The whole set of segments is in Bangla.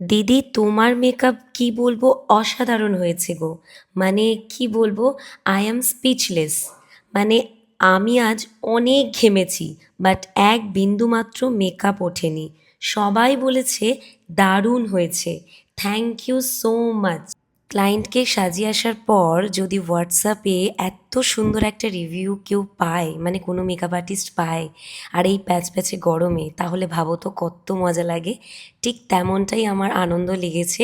দিদি তোমার মেকআপ কি বলবো, অসাধারণ হয়েছে গো। মানে কি বলবো, আই অ্যাম স্পিচলেস। মানে আমি আজ অনেক ঘেমেছি, বাট এক বিন্দু মাত্র মেকআপ ওঠেনি। সবাই বলেছে দারুণ হয়েছে। Thank you so much. ক্লায়েন্টকে সাজিয়ে আসার পর যদি হোয়াটসঅ্যাপে এত সুন্দর একটা রিভিউ কেউ পায়, মানে কোনো মেকআপ আর্টিস্ট পায়, আর এই প্যাচ প্যাচে গরমে, তাহলে ভাবো তো কত মজা লাগে। ঠিক তেমনটাই আমার আনন্দ লেগেছে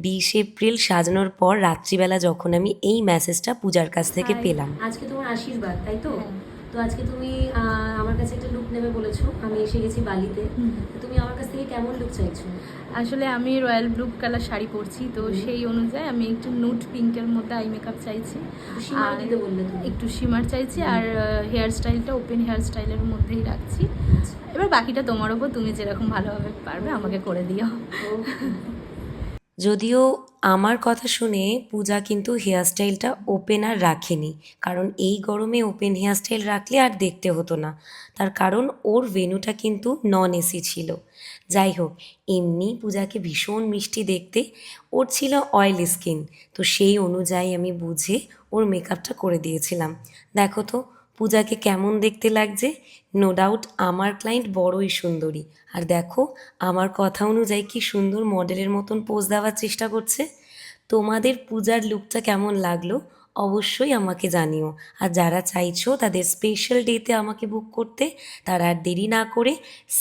20 এপ্রিল সাজানোর পর রাত্রিবেলা যখন আমি এই মেসেজটা পূজার কাছ থেকে হাই, পেলাম। আজকে তোমার আশীর্বাদ তাই তো? হ্যাঁ। তো আজকে তুমি আমার কাছে একটা লুক নেবে বলেছো, আমি এসে গেছি বালিতে। তো তুমি আমার কাছ থেকে কেমন লুক চাইছো? আসলে আমি রয়্যাল ব্লু কালার শাড়ি পরছি, তো সেই অনুযায়ী আমি একটু নুট পিঙ্কের মধ্যে আই মেকআপ চাইছি। শিমার আর দিতে বললে তুমি। একটু শিমার চাইছি, আর হেয়ার স্টাইলটা ওপেন হেয়ার স্টাইলের মধ্যেই রাখছি। এবার বাকিটা তোমার ওপর, তুমি যেরকম ভালোভাবে পারবে আমাকে করে দিও। যদিও আমার কথা শুনে পূজা কিন্তু হেয়ারস্টাইলটা ওপেন আর রাখেনি, কারণ এই গরমে ওপেন হেয়ারস্টাইল রাখলে আর দেখতে হতো না। তার কারণ ওর ভেন্যুটা কিন্তু নন এসি ছিল। যাই হোক, এমনি পূজাকে ভীষণ মিষ্টি দেখতে, ওর ছিল অয়েলি স্কিন, তো সেই অনুযায়ী আমি বুঝে ওর মেকআপটা করে দিয়েছিলাম। দেখো তো পূজাকে কেমন দেখতে লাগছে। নো ডাউট আমার ক্লায়েন্ট বড়ই সুন্দরী, আর দেখো আমার কথা অনুযায়ী কি সুন্দর মডেলের মতন পোজ দেওয়ার চেষ্টা করছে। তোমাদের পূজার লুকটা কেমন লাগলো অবশ্যই আমাকে জানিও। আর যারা চাইছো তাদের স্পেশাল ডেতে আমাকে বুক করতে, তারা আর দেরি না করে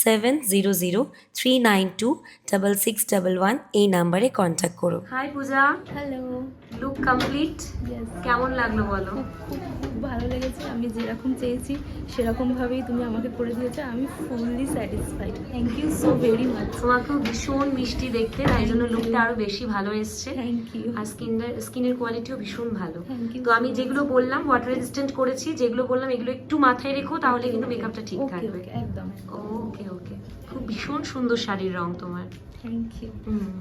7003926611 এই নাম্বারে কন্ট্যাক্ট করো। হাই পূজা, হ্যালো। Look complete. ইয়েস। কেমন লাগলো বলো? খুব খুব ভালো লেগেছে। আমি যেরকম চেয়েছি সেরকমভাবেই তুমি আমাকে করে দিয়েছো। আমি fully satisfied. Thank you so very much. তোমাকেও ভীষণ মিষ্টি দেখতে, তাই জন্য লুকটা আরো বেশি ভালো এসছে। Thank you. আর স্কিনের কোয়ালিটিও ভীষণ ভালো। Thank you তো আমি so যেগুলো much. বললাম ওয়াটার রেজিস্ট্যান্ট করেছি, যেগুলো বললাম এগুলো একটু মাথায় রেখো, তাহলে কিন্তু মেকআপটা ঠিক ওকে থাকবে। ওকে, একদম। ওকে ওকে, খুব ভীষণ সুন্দর শাড়ির রং তোমার। Thank you. হুম।